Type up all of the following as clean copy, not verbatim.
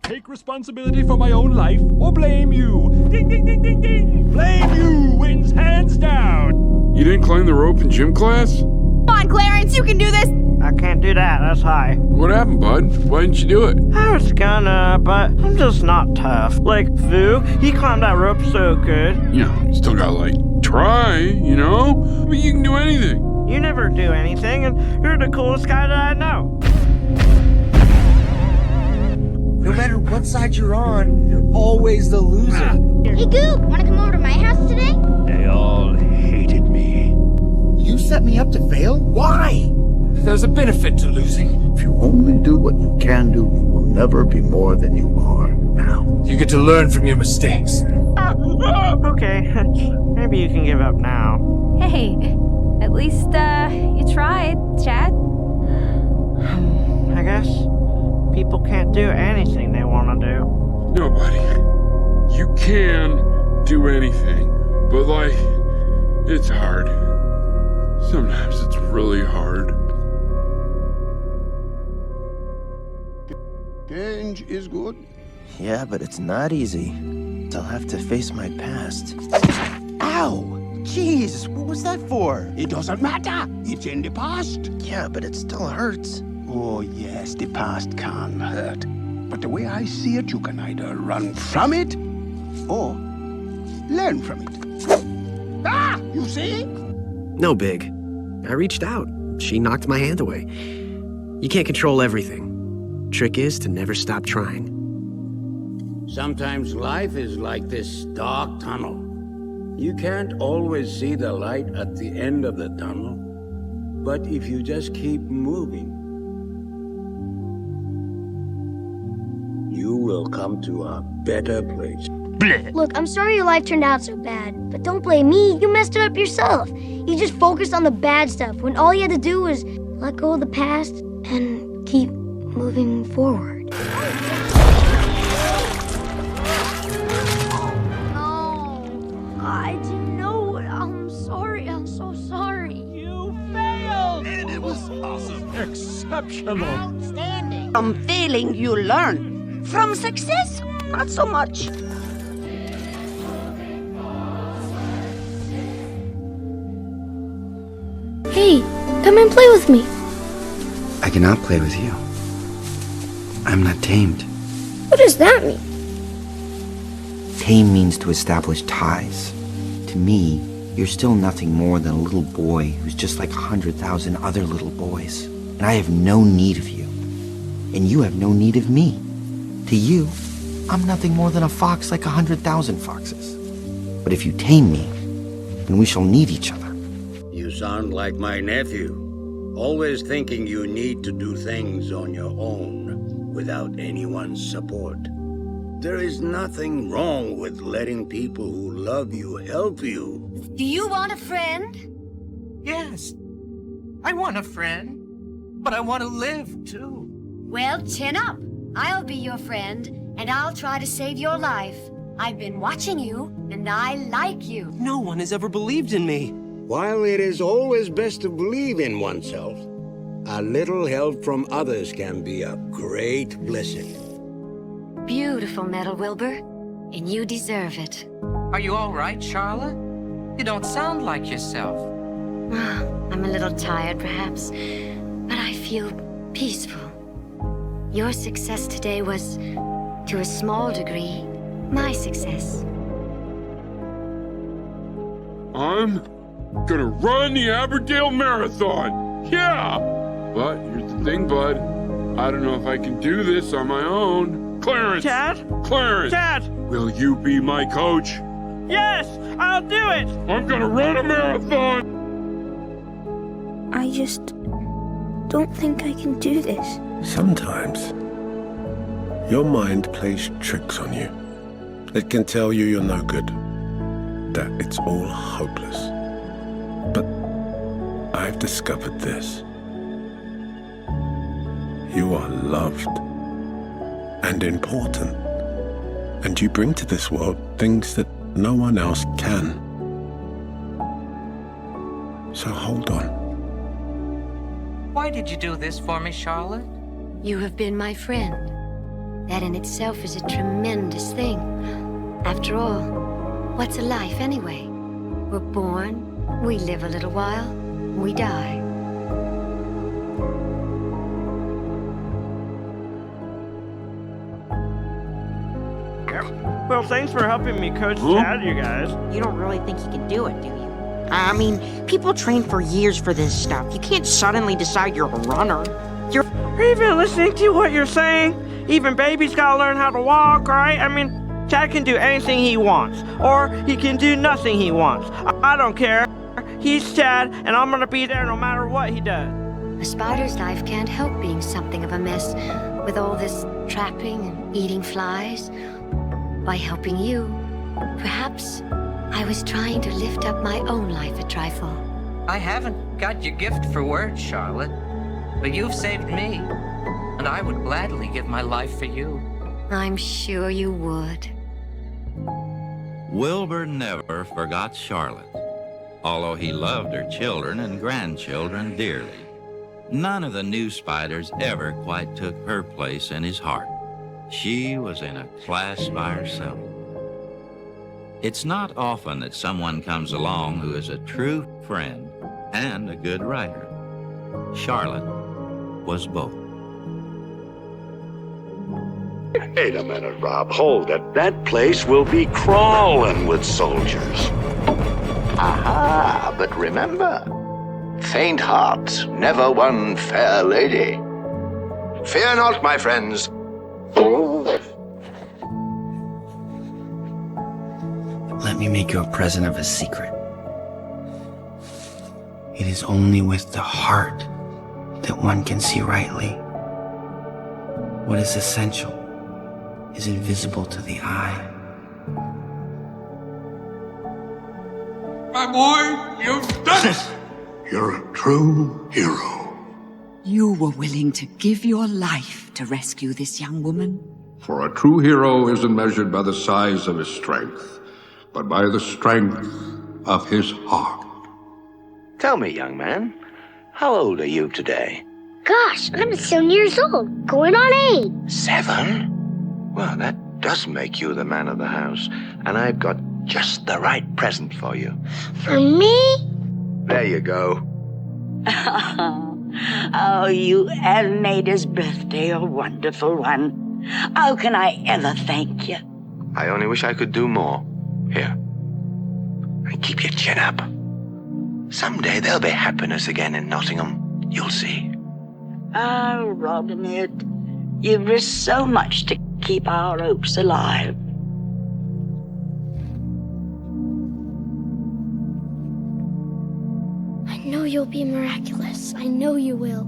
take responsibility for my own life or blame you. Ding, ding, ding, ding, ding. Blame you wins hands down. You didn't climb the rope in gym class? Come on, Clarence, you can do this. I can't do that, that's high. What happened, bud? Why didn't you do it? I was gonna, but I'm just not tough. Like Fu, he climbed that rope so good. You know, you still gotta, try, you know? But you can do anything. You never do anything, and you're the coolest guy that I know. No matter what side you're on, you're always the loser. Hey, Goop, wanna come over to my house today? They all hated me. You set me up to fail? Why? There's a benefit to losing. If you only do what you can do, you will never be more than you are now. You get to learn from your mistakes. Okay, maybe you can give up now. Hey, at least, you tried, Chad. I guess people can't do anything they want to do. No, buddy. You can do anything. But, it's hard. Sometimes it's really hard. Change is good. Yeah, but it's not easy. I'll have to face my past. Ow! Jeez, what was that for? It doesn't matter. It's in the past. Yeah, but it still hurts. Oh, yes, the past can hurt. But the way I see it, you can either run from it or learn from it. Ah! You see? No big. I reached out. She knocked my hand away. You can't control everything. Trick is to never stop trying. Sometimes life is like this dark tunnel. You can't always see the light at the end of the tunnel. But if you just keep moving, you will come to a better place. Look, I'm sorry your life turned out so bad, but don't blame me. You messed it up yourself. You just focused on the bad stuff when all you had to do was let go of the past and keep moving forward. No, I didn't know it. I'm sorry. I'm so sorry. You failed! And it was awesome. Exceptional. Outstanding. From failing, you learn. From success, not so much. Hey, come and play with me. I cannot play with you. I'm not tamed. What does that mean? Tame means to establish ties. To me, you're still nothing more than a little boy who's just like 100,000 other little boys. And I have no need of you. And you have no need of me. To you, I'm nothing more than a fox like 100,000 foxes. But if you tame me, then we shall need each other. You sound like my nephew. Always thinking you need to do things on your own without anyone's support. There is nothing wrong with letting people who love you help you. Do you want a friend? Yes, I want a friend, but I want to live too. Well, chin up. I'll be your friend, and I'll try to save your life. I've been watching you, and I like you. No one has ever believed in me. While it is always best to believe in oneself, a little help from others can be a great blessing. Beautiful, Metal Wilbur, and you deserve it. Are you all right, Charlotte? You don't sound like yourself. I'm a little tired, perhaps, but I feel peaceful. Your success today was, to a small degree, my success. I'm gonna run the Aberdale Marathon. Yeah! But here's the thing, bud. I don't know if I can do this on my own. Clarence! Chad? Clarence! Chad! Will you be my coach? Yes! I'll do it! I'm gonna run a marathon! I just don't think I can do this. Sometimes, your mind plays tricks on you. It can tell you you're no good, that it's all hopeless. But I've discovered this. You are loved and important, and you bring to this world things that no one else can. So hold on. Why did you do this for me, Charlotte? You have been my friend. That in itself is a tremendous thing. After all, what's a life anyway? We're born, we live a little while, we die. Well, thanks for helping me coach Chad, you guys. You don't really think he can do it, do you? I mean, people train for years for this stuff. You can't suddenly decide you're a runner. You're even listening to what you're saying. Even babies gotta learn how to walk, right? I mean, Chad can do anything he wants, or he can do nothing he wants. I don't care. He's Chad, and I'm gonna be there no matter what he does. A spider's life can't help being something of a mess with all this trapping and eating flies. By helping you, perhaps I was trying to lift up my own life a trifle. I haven't got your gift for words, Charlotte, but you've saved me, and I would gladly give my life for you. I'm sure you would. Wilbur never forgot Charlotte, although he loved her children and grandchildren dearly. None of the new spiders ever quite took her place in his heart. She was in a class by herself. It's not often that someone comes along who is a true friend and a good writer. Charlotte was both. Wait a minute, Rob. Hold it. That place will be crawling with soldiers. Aha, but remember, faint heart never won fair lady. Fear not, my friends. Let me make you a present of a secret. It is only with the heart that one can see rightly. What is essential is invisible to the eye. My boy, you've done it! You're a true hero. You were willing to give your life to rescue this young woman? For a true hero isn't measured by the size of his strength, but by the strength of his heart. Tell me, young man, how old are you today? Gosh, I'm 7 years old, going on 8. 7? Well, that does make you the man of the house, and I've got just the right present for you. For me? There you go. Oh, you have made his birthday a wonderful one. How can I ever thank you? I only wish I could do more. Here. And keep your chin up. Someday there'll be happiness again in Nottingham. You'll see. Oh, Robinette, you've risked so much to keep our hopes alive. I know you'll be miraculous. I know you will.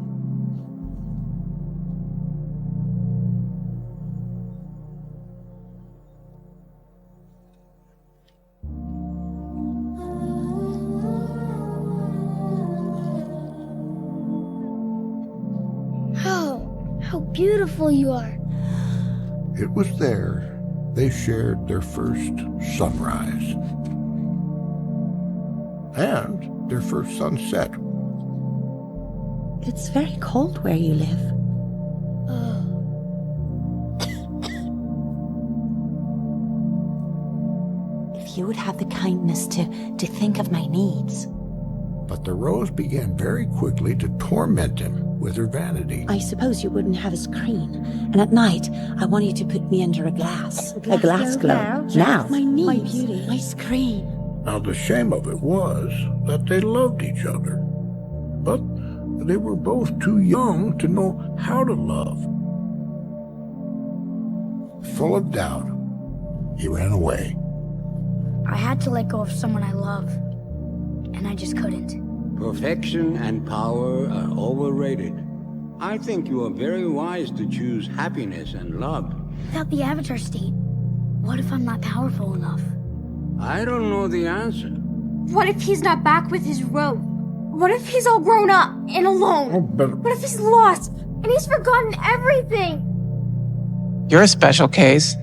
How beautiful you are. It was there they shared their first sunrise and their first sunset. It's very cold where you live. If you would have the kindness to think of my needs. But the rose began very quickly to torment him with her vanity. I suppose you wouldn't have a screen. And at night, I want you to put me under a glass. A glass globe. Now. My needs. My beauty. My screen. Now the shame of it was that they loved each other. But they were both too young to know how to love. Full of doubt, he ran away. I had to let go of someone I love, and I just couldn't. Perfection and power are overrated. I think you are very wise to choose happiness and love. Without the Avatar state, what if I'm not powerful enough? I don't know the answer. What if he's not back with his robe? What if he's all grown up and alone? Oh, but What if he's lost and he's forgotten everything? You're a special case.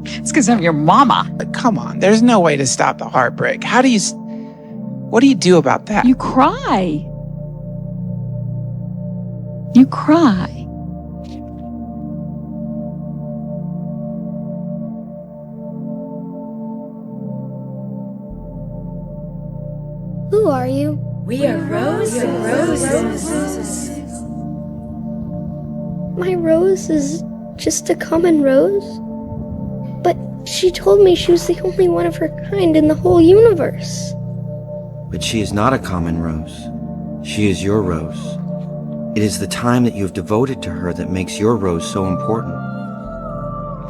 It's because I'm your mama. But come on, there's no way to stop the heartbreak. What do you do about that? You cry. You cry. Who are you? We are roses. My rose is just a common rose? But she told me she was the only one of her kind in the whole universe. But she is not a common rose. She is your rose. It is the time that you have devoted to her that makes your rose so important.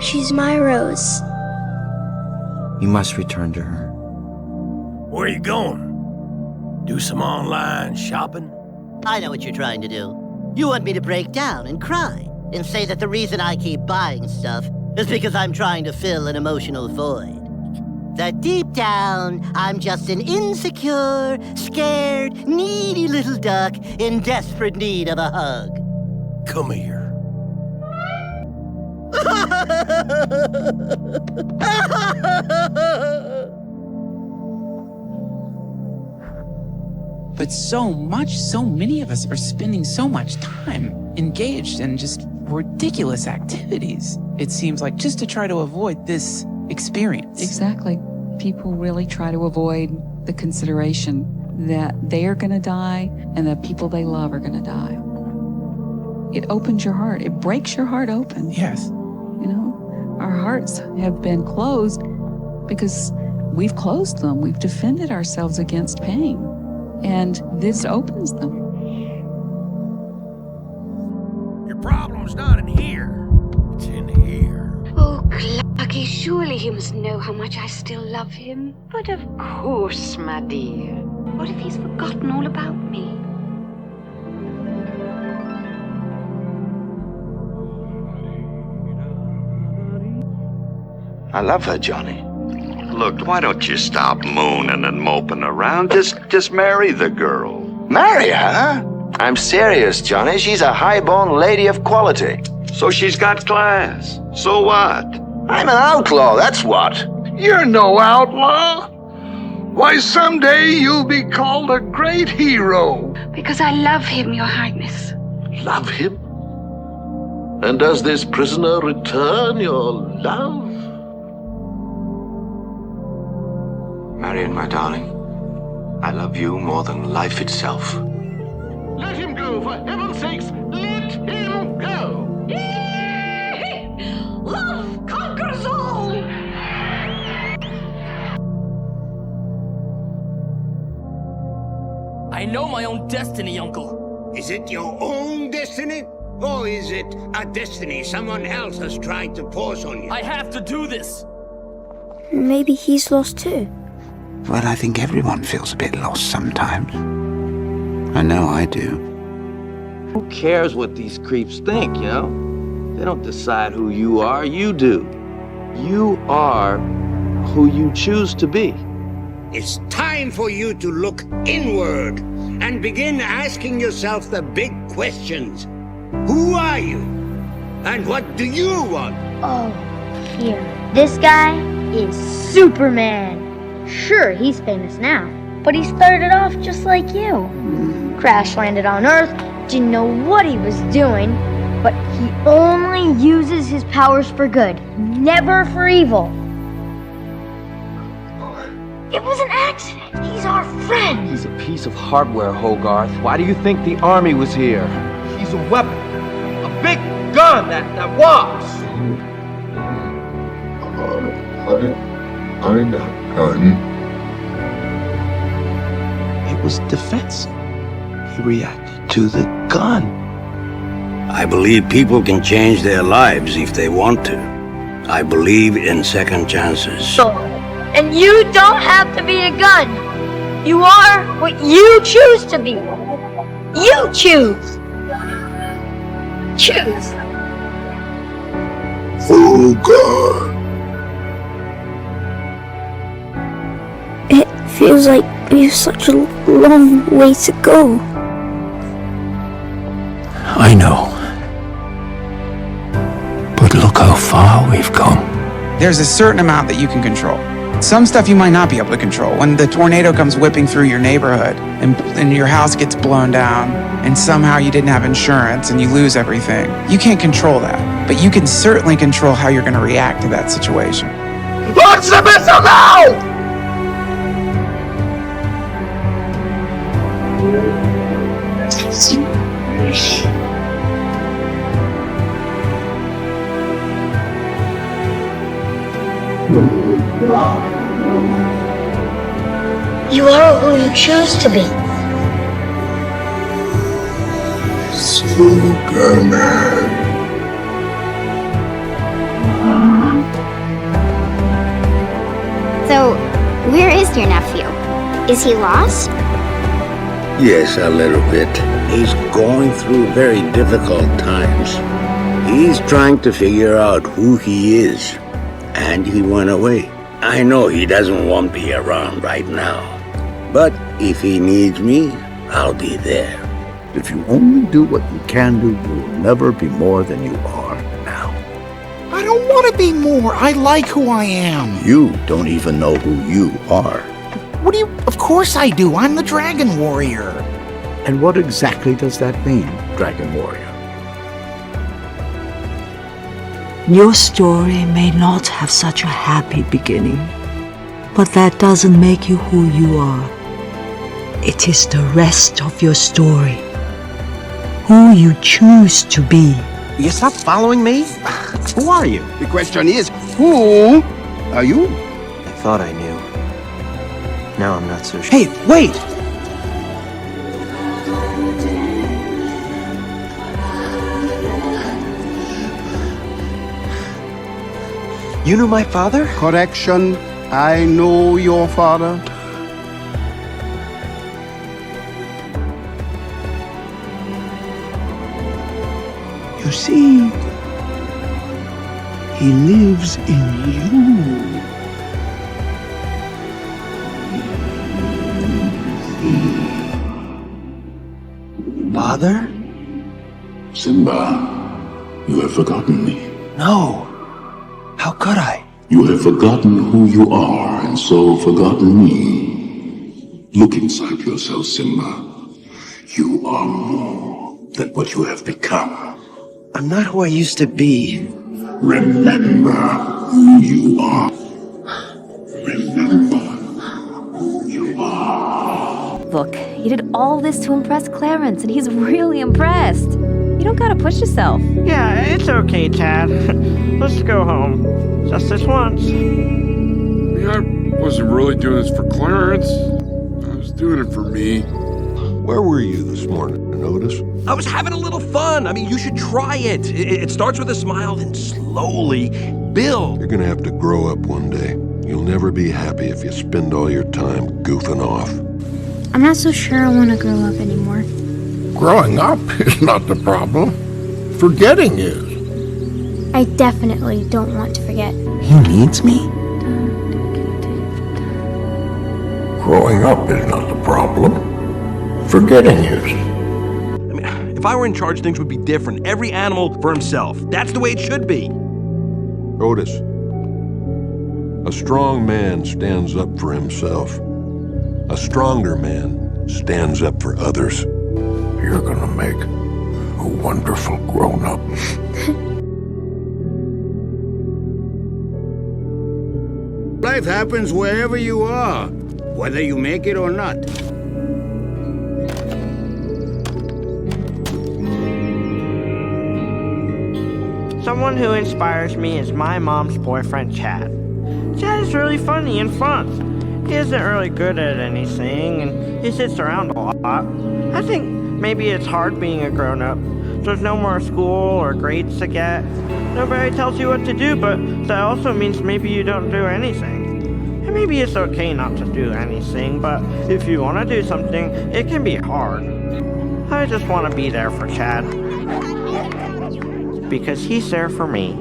She's my rose. You must return to her. Where are you going? Do some online shopping? I know what you're trying to do. You want me to break down and cry and say that the reason I keep buying stuff is because I'm trying to fill an emotional void. That deep down, I'm just an insecure, scared, needy little duck in desperate need of a hug. Come here. But so many of us are spending so much time engaged in just ridiculous activities, it seems like, just to try to avoid this experience. Exactly. People really try to avoid the consideration that they are going to die and the people they love are going to die. It opens your heart. It breaks your heart open. Yes. You know, our hearts have been closed because we've closed them. We've defended ourselves against pain. And this opens them. Your problem's not in here. It's in here. Oh, Clucky, surely he must know how much I still love him. But of course, my dear. What if he's forgotten all about me? I love her, Johnny. Look, why don't you stop mooning and moping around? Just marry the girl. Marry her? I'm serious, Johnny. She's a high-born lady of quality. So she's got class. So what? I'm an outlaw, that's what. You're no outlaw. Why, someday you'll be called a great hero. Because I love him, Your Highness. Love him? And does this prisoner return your love? Marion, my darling, I love you more than life itself. Let him go, for heaven's sakes! Let him go! Love conquers all! I know my own destiny, Uncle. Is it your own destiny? Or is it a destiny someone else has tried to force on you? I have to do this! Maybe he's lost too. Well, I think everyone feels a bit lost sometimes. I know I do. Who cares what these creeps think, you know? They don't decide who you are, you do. You are who you choose to be. It's time for you to look inward and begin asking yourself the big questions. Who are you? And what do you want? Oh, here. This guy is Superman. Sure, he's famous now, but he started off just like you. Crash landed on Earth, didn't know what he was doing, but he only uses his powers for good, never for evil. It was an accident. He's our friend. He's a piece of hardware, Hogarth. Why do you think the army was here? He's a weapon. A big gun that walks. I'm not done. It was defense. He reacted to the gun. I believe people can change their lives if they want to. I believe in second chances. And you don't have to be a gun. You are what you choose to be. You choose. Choose. Oh, God. It feels like we have such a long way to go. I know. But look how far we've come. There's a certain amount that you can control. Some stuff you might not be able to control. When the tornado comes whipping through your neighborhood and your house gets blown down and somehow you didn't have insurance and you lose everything, you can't control that. But you can certainly control how you're going to react to that situation. Launch the missile now! You are who you choose to be. Superman. So, where is your nephew? Is he lost? Yes, a little bit. He's going through very difficult times. He's trying to figure out who he is. And he went away. I know he doesn't want me around right now. But if he needs me, I'll be there. If you only do what you can do, you will never be more than you are now. I don't want to be more. I like who I am. You don't even know who you are. What do you... Of course I do. I'm the Dragon Warrior. And what exactly does that mean, Dragon Warrior? Your story may not have such a happy beginning, but that doesn't make you who you are. It is the rest of your story. Who you choose to be. You stop following me? Who are you? The question is, who are you? I thought I knew. Now I'm not so sure. Hey, wait! You knew my father? Correction, I know your father. You see, he lives in you. Father? Simba, you have forgotten me. No. How could I? You have forgotten who you are, and so forgotten me. Look inside yourself, Simba. You are more than what you have become. I'm not who I used to be. Remember who you are. Remember who you are. Look, you did all this to impress Clarence, and he's really impressed. You don't gotta push yourself. Yeah, it's okay, Tad. Let's go home. Just this once. I wasn't really doing this for Clarence. I was doing it for me. Where were you this morning, Otis? I was having a little fun. I mean, you should try it. It starts with a smile, then slowly build. You're gonna have to grow up one day. You'll never be happy if you spend all your time goofing off. I'm not so sure I want to grow up anymore. Growing up is not the problem. Forgetting is. I definitely don't want to forget. He needs me? Growing up is not the problem. Forgetting is. I mean, if I were in charge, things would be different. Every animal for himself. That's the way it should be. Otis, a strong man stands up for himself. A stronger man stands up for others. You're gonna make a wonderful grown-up. Life happens wherever you are, whether you make it or not. Someone who inspires me is my mom's boyfriend, Chad. Chad is really funny and fun. He isn't really good at anything, and he sits around a lot. I think maybe it's hard being a grown-up. There's no more school or grades to get. Nobody tells you what to do, but that also means maybe you don't do anything. And maybe it's okay not to do anything, but if you want to do something, it can be hard. I just want to be there for Chad. Because he's there for me.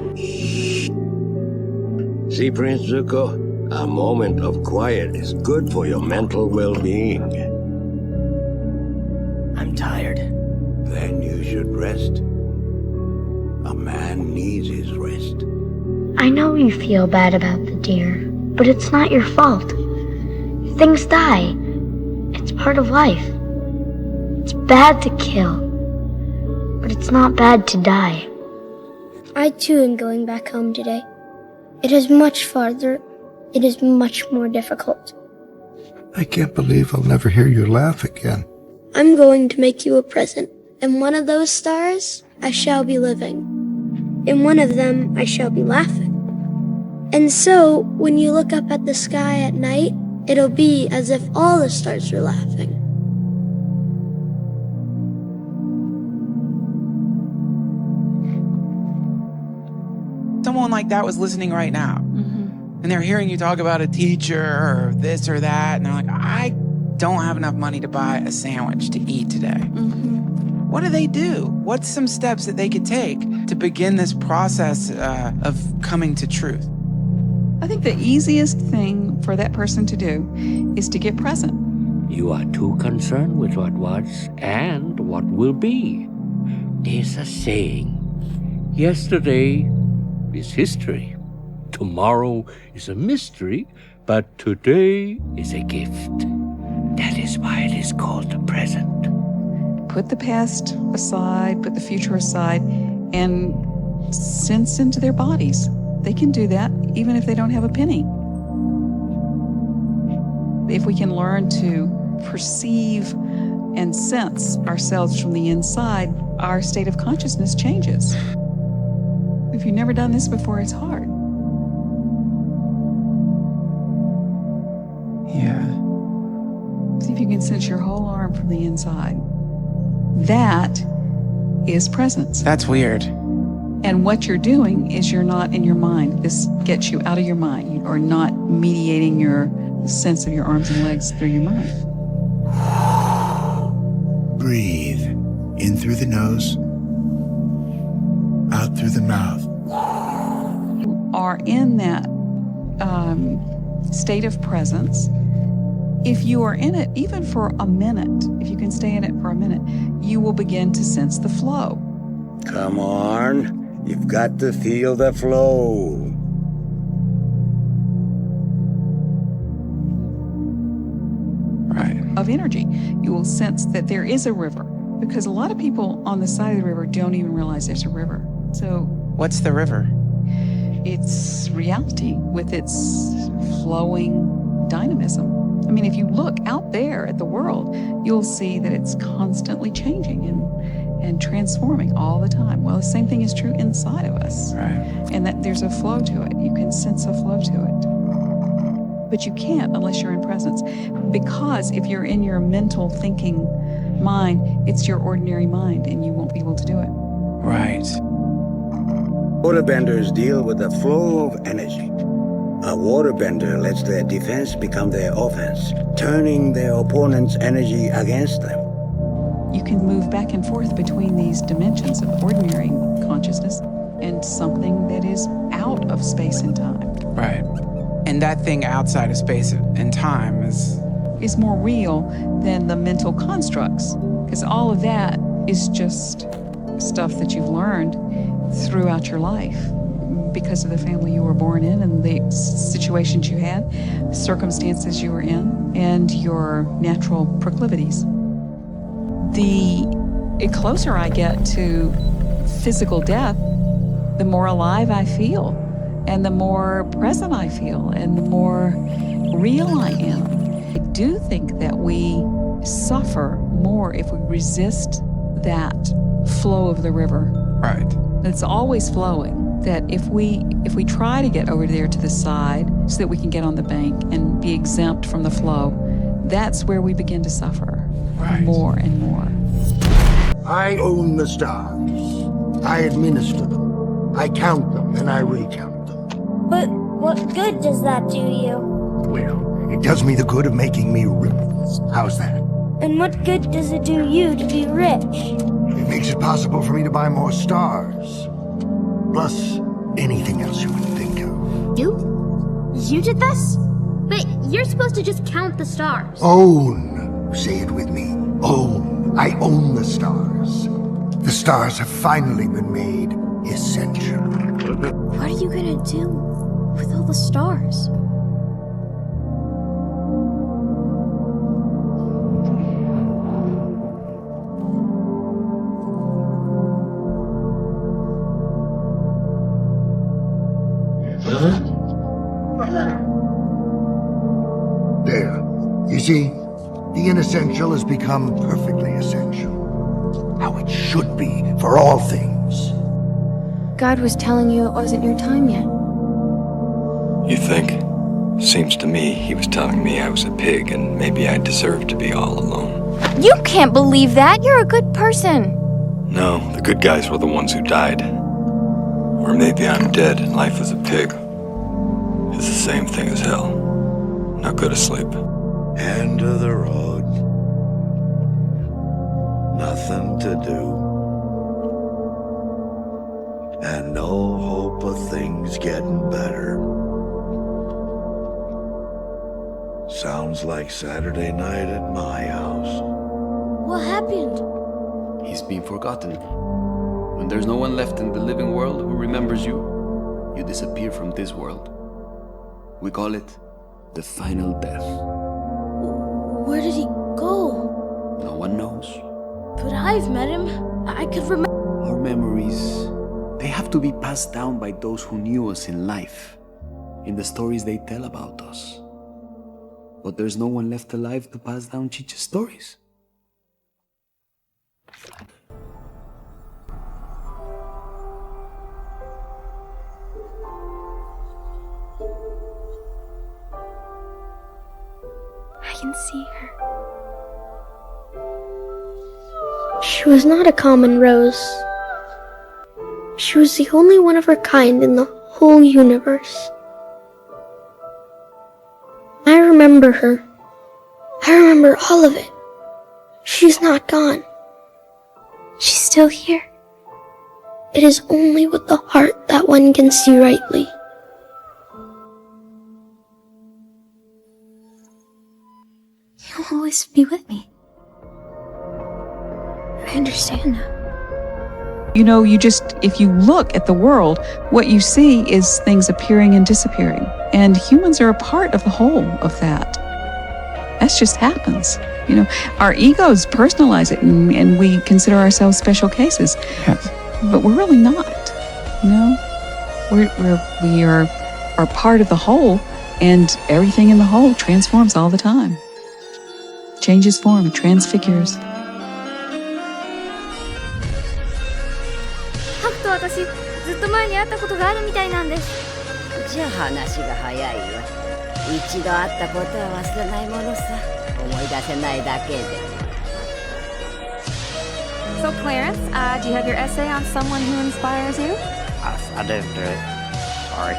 See, Prince Zuko? A moment of quiet is good for your mental well-being. I'm tired. Then you should rest. A man needs his rest. I know you feel bad about the deer, but it's not your fault. Things die. It's part of life. It's bad to kill, but it's not bad to die. I too am going back home today. It is much farther. It is much more difficult. I can't believe I'll never hear you laugh again. I'm going to make you a present. In one of those stars, I shall be living. In one of them, I shall be laughing. And so, when you look up at the sky at night, it'll be as if all the stars were laughing. Someone like that was listening right now. And they're hearing you talk about a teacher or this or that, and they're like, I don't have enough money to buy a sandwich to eat today. What do they do? What's some steps that they could take to begin this process of coming to truth? I think the easiest thing for that person to do is to get present. You are too concerned with what was and what will be. There's a saying, yesterday is history. Tomorrow is a mystery, but today is a gift. That is why it is called the present. Put the past aside, put the future aside, and sense into their bodies. They can do that even if they don't have a penny. If we can learn to perceive and sense ourselves from the inside, our state of consciousness changes. If you've never done this before, it's hard. Yeah. See if you can sense your whole arm from the inside. That is presence. That's weird. And what you're doing is you're not in your mind. This gets you out of your mind. You are not mediating your sense of your arms and legs through your mind. Breathe. In through the nose, out through the mouth. You are in that state of presence. If you are in it, even for a minute, if you can stay in it for a minute, you will begin to sense the flow. Come on, you've got to feel the flow. Right. Of energy. You will sense that there is a river, because a lot of people on the side of the river don't even realize there's a river. So, what's the river? It's reality with its flowing dynamism. I mean, if you look out there at the world, you'll see that it's constantly changing and transforming all the time. Well, the same thing is true inside of us. Right. And that there's a flow to it. You can sense a flow to it. But you can't unless you're in presence. Because if you're in your mental thinking mind, it's your ordinary mind, and you won't be able to do it. Right. Waterbenders deal with the flow of energy. A waterbender lets their defense become their offense, turning their opponent's energy against them. You can move back and forth between these dimensions of ordinary consciousness and something that is out of space and time. Right. And that thing outside of space and time is more real than the mental constructs, because all of that is just stuff that you've learned throughout your life because of the family you were born in and the situations you had, the circumstances you were in, and your natural proclivities. The closer I get to physical death, the more alive I feel, and the more present I feel, and the more real I am. I do think that we suffer more if we resist that flow of the river. Right. It's always flowing. That if we try to get over there to the side so that we can get on the bank and be exempt from the flow, that's where we begin to suffer. Right. More and more. I own the stars. I administer them. I count them and I recount them. But what good does that do you? Well, it does me the good of making me rich. How's that? And what good does it do you to be rich? It makes it possible for me to buy more stars. Plus, anything else you would think of. You did this? But you're supposed to just count the stars. Own. Say it with me. Own. I own the stars. The stars have finally been made essential. What are you gonna do with all the stars? There. You see? The inessential has become perfectly essential. How it should be for all things. God was telling you it wasn't your time yet. You think? Seems to me he was telling me I was a pig and maybe I deserved to be all alone. You can't believe that! You're a good person! No, the good guys were the ones who died. Or maybe I'm dead and life as a pig is the same thing as hell. Now go to sleep. End of the road. Nothing to do. And no hope of things getting better. Sounds like Saturday night at my house. What happened? He's been forgotten. When there's no one left in the living world who remembers you, you disappear from this world. We call it the final death. Where did he go? No one knows. But I've met him. I could remember. Our memories, they have to be passed down by those who knew us in life, in the stories they tell about us. But there's no one left alive to pass down Chicha's stories. I can see her. She was not a common rose. She was the only one of her kind in the whole universe. I remember her. I remember all of it. She's not gone. She's still here. It is only with the heart that one can see rightly. You'll always be with me. I understand now. You know, if you look at the world, what you see is things appearing and disappearing. And humans are a part of the whole of that. That just happens. You know, our egos personalize it and we consider ourselves special cases. Yes. But we're really not. You know? We are part of the whole, and everything in the whole transforms all the time. Changes form, transfigures. ハクと私、ずっと前に会ったことがあるみたいなんです。じゃあ話が早いわ。一度会ったことは忘れないものさ。思い出せないだけで。So Clarence, do you have your essay on someone who inspires you? I didn't do it. Sorry.